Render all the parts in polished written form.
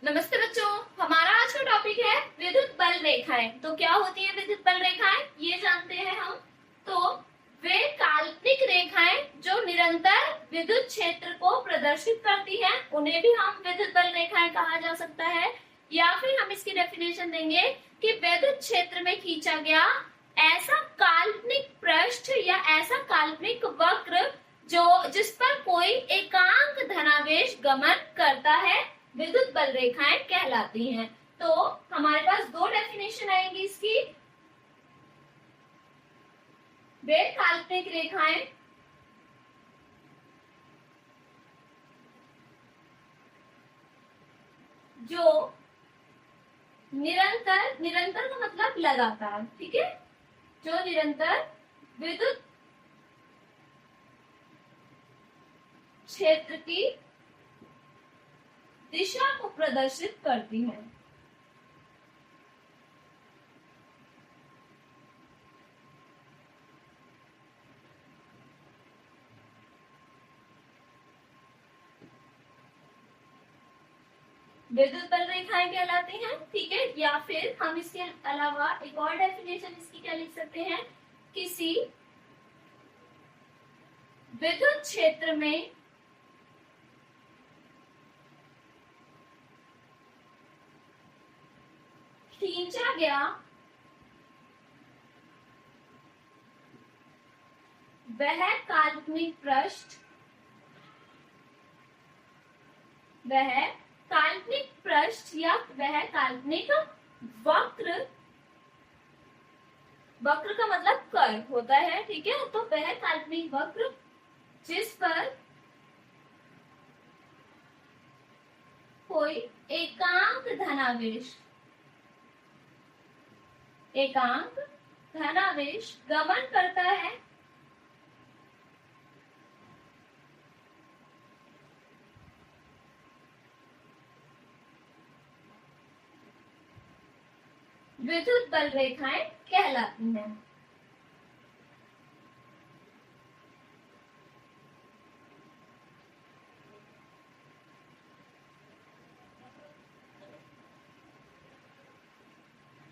नमस्ते बच्चों, हमारा आज का टॉपिक है विद्युत बल रेखाएं। तो क्या होती है विद्युत बल रेखाएं, ये जानते हैं हम। तो वे काल्पनिक रेखाएं जो निरंतर विद्युत क्षेत्र को प्रदर्शित करती हैं, उन्हें भी हम विद्युत बल रेखाएं कहा जा सकता है। या फिर हम इसकी डेफिनेशन देंगे कि विद्युत क्षेत्र में खींचा गया ऐसा काल्पनिक पृष्ठ या ऐसा काल्पनिक वक्र जो जिस पर कोई एकांक धनावेश गमन करता है, विद्युत बल रेखाएं कहलाती हैं। तो हमारे पास दो डेफिनेशन आएंगी इसकी। वे काल्पनिक रेखाएं जो निरंतर, निरंतर का मतलब लगातार, ठीक है, जो निरंतर विद्युत क्षेत्र की दिशा को प्रदर्शित करती है। विद्युत बल रेखाएं कहलाती हैं, ठीक है। या फिर हम इसके अलावा एक और डेफिनेशन इसकी क्या लिख सकते हैं, किसी विद्युत क्षेत्र में खींचा गया वह काल्पनिक पृष्ठ, वह काल्पनिक पृष्ठ या वह काल्पनिक वक्र, वक्र का मतलब कर्व होता है, ठीक है। तो वह काल्पनिक वक्र जिस पर कोई एकांक धनावेश, एकांक धनावेश गमन करता है, विद्युत बल रेखाएं कहलाती हैं।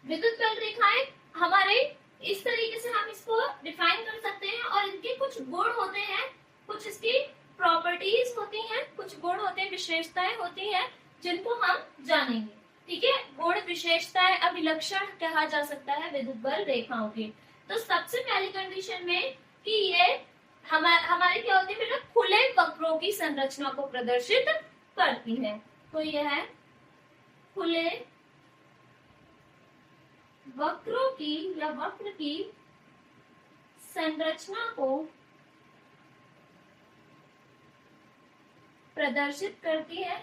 विद्युत बल रेखाएं हमारे इस तरीके से हम इसको डिफाइन कर सकते हैं, और इनके कुछ गुण होते हैं, कुछ इसकी प्रॉपर्टीज होती हैं, कुछ गुण होते हैं, विशेषताएं होती हैं, जिनको हम जानेंगे, ठीक है। गुण, विशेषताएं, अभिलक्षण कहा जा सकता है विद्युत बल रेखाओं के। तो सबसे पहली कंडीशन में कि ये हमारे क्या होती है बेटा, खुले वक्रों की संरचना को प्रदर्शित करती है। तो यह है खुले वक्रों की या वक्र की संरचना को प्रदर्शित करती है।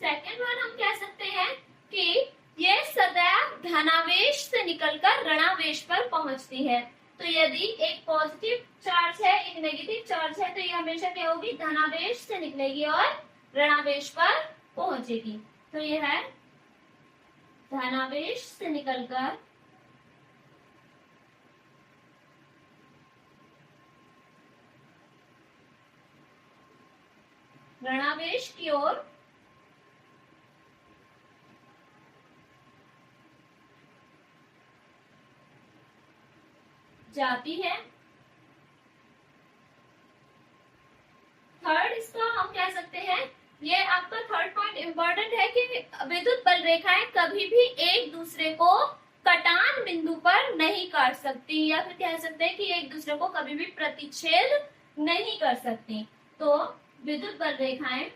सेकेंड वन हम कह सकते हैं कि यह सदैव धनावेश से निकलकर ऋणावेश पर पहुंचती है। तो यदि एक पॉजिटिव चार्ज है, एक नेगेटिव चार्ज है, तो ये हमेशा क्या होगी, धनावेश से निकलेगी और ऋणावेश पर पहुंचेगी। तो यह है धनावेश से निकलकर ऋणावेश की ओर जाती है। थर्ड इसका हम कह सकते हैं, ये आपका थर्ड पॉइंट इंपॉर्टेंट है कि विद्युत बल रेखाएं कभी भी एक दूसरे को कटान बिंदु पर नहीं काट सकती, या फिर कह सकते हैं कि एक दूसरे को कभी भी प्रतिच्छेद नहीं कर सकती। तो विद्युत बल रेखाएं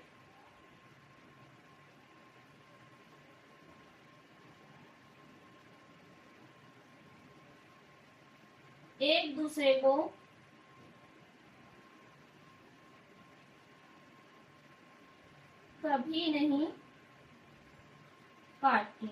एक दूसरे को कभी नहीं काटती,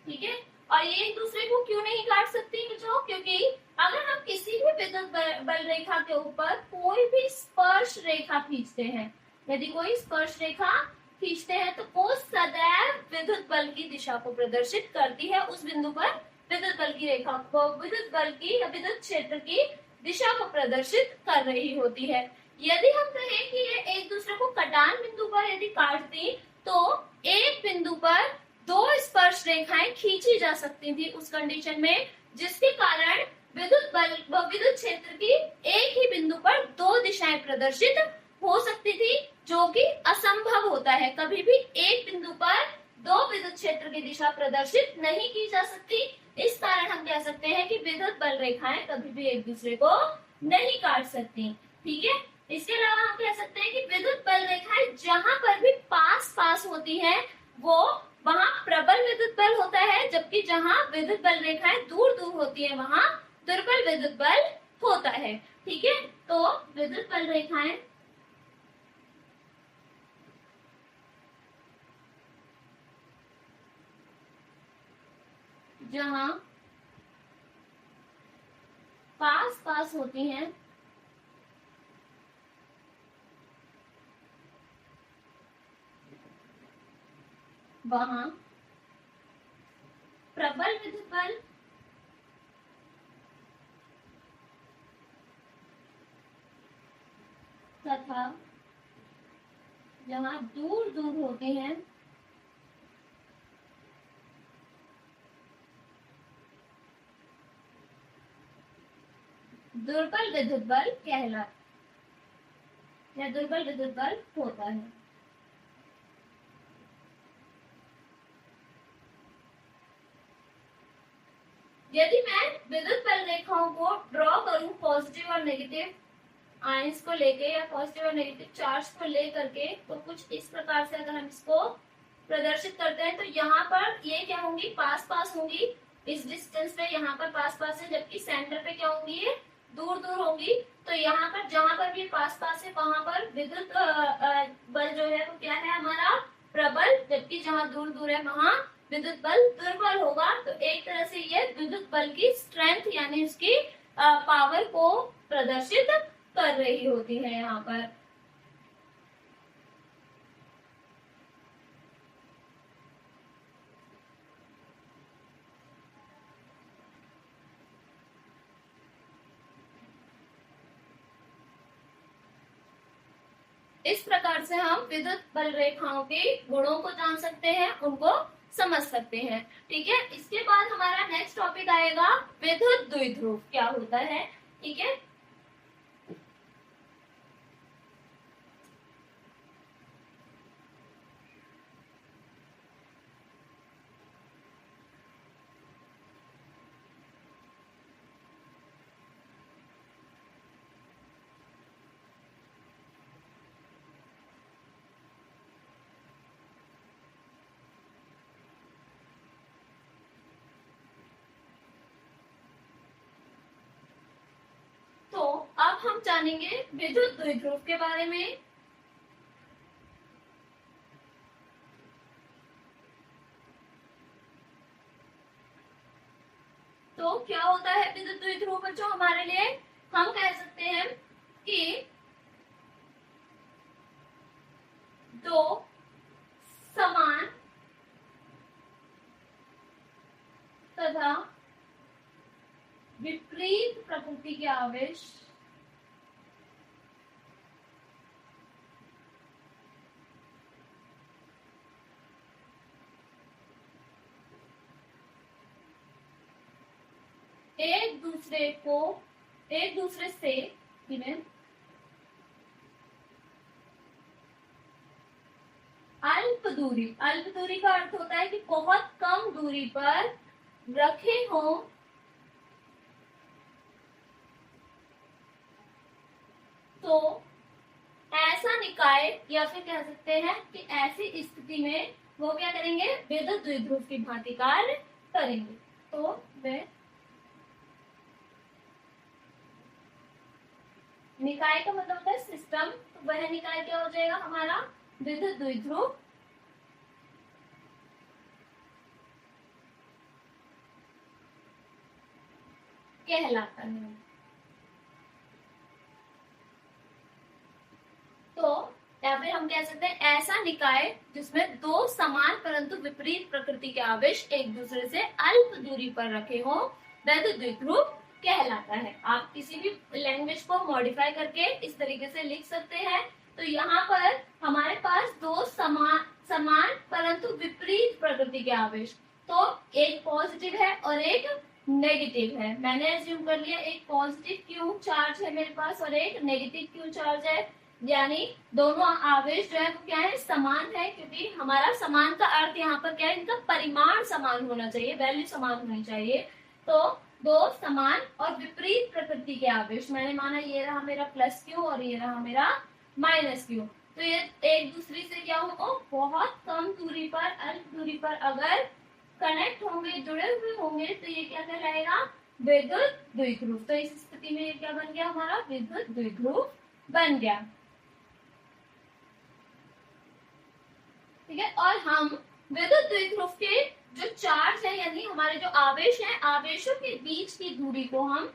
ठीक है। और ये एक दूसरे को क्यों नहीं काट सकती बच्चों, क्योंकि अगर हम किसी भी विद्युत बल रेखा के ऊपर कोई भी स्पर्श रेखा खींचते हैं, यदि कोई स्पर्श रेखा खींचते हैं तो वो सदैव विद्युत बल की दिशा को प्रदर्शित करती है। उस बिंदु पर विद्युत बल की रेखा को, विद्युत बल की या विद्युत क्षेत्र की दिशा को प्रदर्शित कर रही होती है। यदि हम कहें कि ये एक दूसरे को कटान बिंदु पर यदि काटती तो एक बिंदु पर दो स्पर्श रेखाएं खींची जा सकती थी उस कंडीशन में, जिसके कारण विद्युत बल व विद्युत क्षेत्र की एक ही बिंदु पर दो दिशाएं प्रदर्शित हो सकती थी, जो कि असंभव होता है। कभी भी एक बिंदु पर दो विद्युत क्षेत्र की दिशा प्रदर्शित नहीं की जा सकती। इस कारण हम कह सकते हैं कि विद्युत बल रेखाएं कभी भी एक दूसरे को नहीं काट सकती। ठीक है, इसके अलावा हम कह सकते हैं कि विद्युत बल रेखाएं जहां पर भी पास पास होती हैं वो वहां प्रबल विद्युत बल होता है, जबकि जहां विद्युत बल रेखाएं दूर दूर होती है वहां दुर्बल विद्युत बल होता है। ठीक है, तो विद्युत बल रेखाएं जहां पास पास होती हैं वहां प्रबल विद्युत बल तथा जहां दूर दूर होते हैं दुर्बल विद्युत बल कहलाता या दुर्बल विद्युत बल होता है। यदि मैं विद्युत बल रेखाओं को ड्रॉ करूं पॉजिटिव और नेगेटिव आयंस को लेके या पॉजिटिव और नेगेटिव चार्ज को लेकर के, तो कुछ इस प्रकार से अगर हम इसको प्रदर्शित करते हैं तो यहाँ पर ये क्या होंगी, पास पास होंगी इस डिस्टेंस पे, यहाँ पर पास पास है, जबकि सेंटर पे क्या होंगी, ये दूर दूर होंगी। तो यहाँ पर जहां पर भी पास पास है वहां पर विद्युत बल जो है वो क्या है हमारा प्रबल, जबकि जहां दूर दूर है वहां विद्युत बल दुर्बल होगा। तो एक तरह से ये विद्युत बल की स्ट्रेंथ यानी उसकी पावर को प्रदर्शित कर रही होती है यहाँ पर। इस प्रकार से हम विद्युत बल रेखाओं के गुणों को जान सकते हैं, उनको समझ सकते हैं। ठीक है, इसके बाद हमारा नेक्स्ट टॉपिक आएगा विद्युत द्विध्रुव क्या होता है। ठीक है, तो अब हम जानेंगे विद्युत द्विध्रुव के बारे में। तो क्या होता है विद्युत द्विध्रुव बच्चों हमारे लिए, हम कह सकते हैं कि दो समान तथा विपरीत प्रकृति के आवेश एक दूसरे से अल्प दूरी का अर्थ होता है कि बहुत कम दूरी पर रखे हों तो ऐसा निकाय, या फिर कह सकते हैं कि ऐसी स्थिति में वो क्या करेंगे, विद्युत द्विध्रुव की भांति कार्य करेंगे। तो वे निकाय का मतलब होता है सिस्टम, तो वह निकाय क्या हो जाएगा हमारा विद्युत द्विध्रुव कहलाता है। तो या फिर हम हम कह सकते हैं ऐसा निकाय जिसमें दो समान परंतु विपरीत प्रकृति के आवेश एक दूसरे से अल्प दूरी पर रखे हो वह द्विध्रुव कहलाता है। आप किसी भी लैंग्वेज को मॉडिफाई करके इस तरीके से लिख सकते हैं। तो यहाँ पर हमारे पास दो समान परंतु विपरीत प्रकृति के आवेश, तो एक पॉजिटिव है और एक नेगेटिव है। मैंने एज्यूम कर लिया एक पॉजिटिव क्यू चार्ज है मेरे पास और एक नेगेटिव क्यू चार्ज है, यानी दोनों आवेश जो है वो क्या है, समान है। क्योंकि हमारा समान का अर्थ यहाँ पर क्या है, इनका परिमाण समान होना चाहिए, वैल्यू समान होनी चाहिए। तो दो समान और विपरीत प्रकृति के आवेश, मैंने माना ये रहा मेरा प्लस क्यू और ये रहा मेरा माइनस क्यू, तो ये एक दूसरे से क्या होगा, बहुत कम दूरी पर, अल्प दूरी पर अगर कनेक्ट होंगे, जुड़े हुए होंगे, तो ये क्या कहलाएगा, विद्युत द्विध्रुव। तो इस स्थिति में ये क्या बन गया, हमारा विद्युत द्विध्रुव बन गया। ठीक है, और हम विद्युत द्विध्रुव के जो चार्ज है यानी हमारे जो आवेश हैं, आवेशों के बीच की दूरी को हम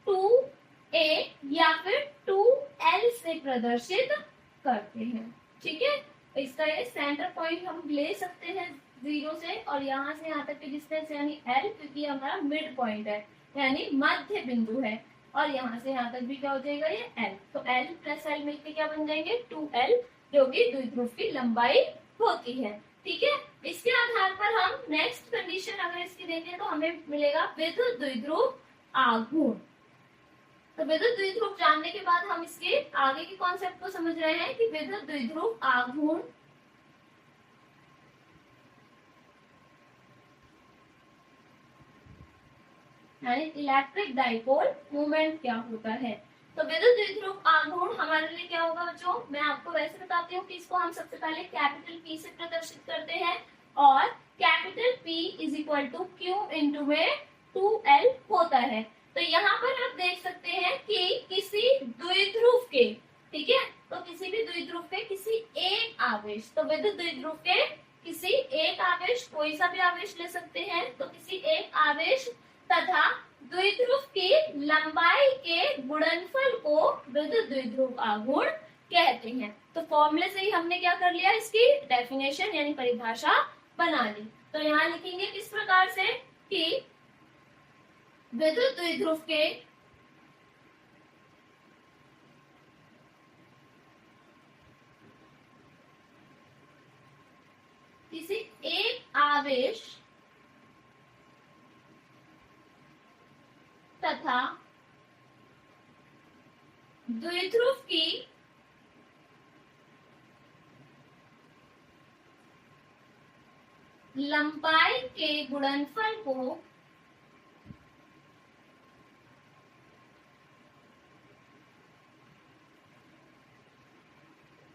2a या फिर 2l से प्रदर्शित करते हैं। ठीक है, इसका ये सेंटर पॉइंट हम ले सकते हैं 0 से, और यहाँ से यहाँ तक की डिस्टेंस यानी l, क्योंकि हमारा मिड पॉइंट है यानी मध्य बिंदु है, और यहाँ से यहाँ तक भी क्या हो जाएगा, ये l। तो l प्लस l मिलकर क्या बन जाएंगे, 2l, जो कि द्विध्रुव की लंबाई होती है। ठीक है, इसके आधार पर हम नेक्स्ट कंडीशन अगर इसकी देखें तो हमें मिलेगा विद्युत द्विध्रुव आघूर्ण। तो विद्युत द्विध्रुव जानने के बाद हम इसके आगे के कॉन्सेप्ट को समझ रहे हैं कि विद्युत द्विध्रुव आघूर्ण यानी इलेक्ट्रिक डाइपोल मूवमेंट क्या होता है। तो विद्युत द्विध्रुव आघूर्ण हमारे लिए क्या होगा बच्चों, मैं आपको वैसे बताती हूँ कि इसको हम सबसे पहले कैपिटल P से प्रदर्शित करते हैं, और capital P is equal to Q into में 2L होता है। तो यहाँ पर आप देख सकते हैं कि किसी द्विध्रुव के, ठीक है, तो किसी भी द्विध्रुव के किसी एक आवेश, तो विद्युत द्विध्रुव के किसी एक आवेश, कोई सा भी आवेश ले सकते हैं, तो किसी एक आवेश तथा द्विध्रुव की लंबाई के गुणनफल को विद्युत द्विध्रुव आघूर्ण कहते हैं। तो फॉर्मूले से ही हमने क्या कर लिया, इसकी डेफिनेशन यानी परिभाषा बना ली। तो यहाँ लिखेंगे इस प्रकार से कि विद्युत द्विध्रुव के किसी एक आवेश तथा द्विध्रुव की लंबाई के गुणनफल को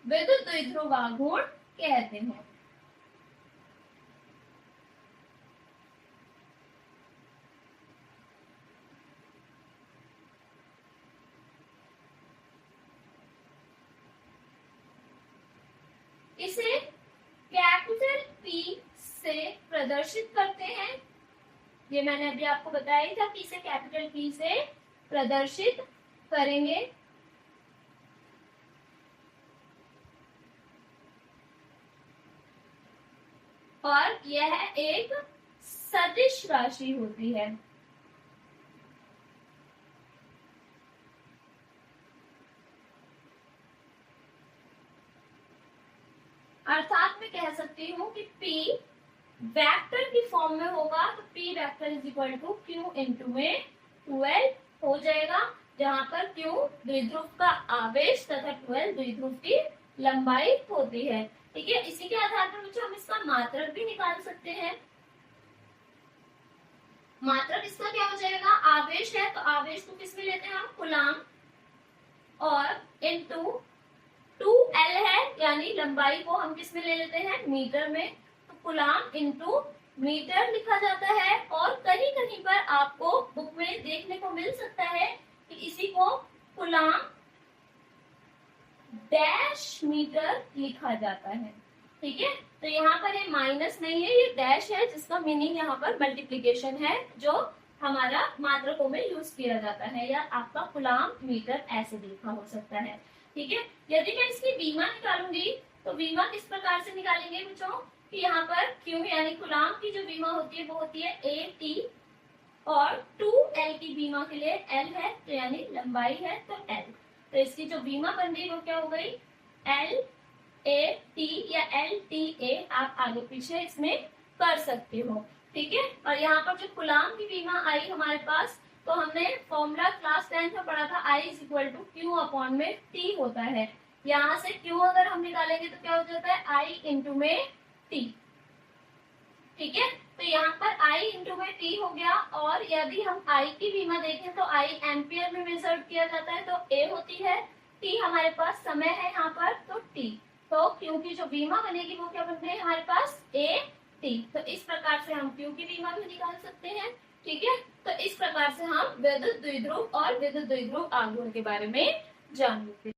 विद्युत द्विध्रुव आघूर्ण कहते हैं। इसे कैपिटल P से प्रदर्शित करते हैं, ये मैंने अभी आपको बताया था कि इसे कैपिटल P से प्रदर्शित करेंगे। और यह एक सदिश राशि होती है। अर्थात मैं कह सकती हूँ कि P वेक्टर की फॉर्म में होगा, तो P vector is equal to Q into में 2L हो जाएगा, जहां पर Q द्विध्रुव का आवेश तथा 2L द्विध्रुव की लंबाई होती है। ठीक है, इसी के आधार पर बच्चों हम इसका मात्रक भी निकाल सकते हैं। मात्रक इसका क्या हो जाएगा, आवेश है तो आवेश को किस में लेते हैं हम, कूलाम, और इनटू 2L है यानी लंबाई को हम किस में ले लेते हैं, मीटर में, तो कूलाम इनटू मीटर लिखा जाता है। और कहीं कहीं पर आपको बुक में देखने को मिल सकता है कि इसी को कूलाम डैश मीटर लिखा जाता है। ठीक है, तो यहाँ पर ये माइनस नहीं है, ये डैश है, जिसका मीनिंग यहाँ पर मल्टीप्लीकेशन है, जो हमारा मात्रकों में यूज किया जाता है, या आपका कूलाम मीटर ऐसे लिखा हो सकता है। ठीक है, यदि मैं इसकी बीमा निकालूंगी तो बीमा किस प्रकार से निकालेंगे बच्चों कि यहाँ पर Q यानी कूलाम की जो बीमा होती है वो होती है AT, और 2L की बीमा के लिए L है तो यानी लंबाई है तो L, तो इसकी जो बीमा बन रही वो क्या हो गई LAT या LTA, आप आगे पीछे इसमें कर सकते हो, ठीक है। और यहाँ पर जो कूलाम की बीमा आई हमारे पास, तो हमने फॉर्मूला क्लास 10th में पढ़ा था I = Q में T होता है। यहाँ से Q अगर हम निकालेंगे तो क्या हो जाता है I में T, ठीक है। तो यहाँ पर I में T हो गया, और यदि हम I की बीमा देखें तो I एम्पियर में मेजर किया जाता है, तो A होती है, T हमारे पास समय है यहाँ पर तो T, तो Q की जो बीमा बनेगी वो क्या बन रही है हमारे पास AT। तो इस प्रकार से हम Q की बीमा भी निकाल सकते हैं, ठीक है। तो इस प्रकार से हम विद्युत द्विध्रुव और विद्युत द्विध्रुव आघूर्ण के बारे में जान लेते हैं।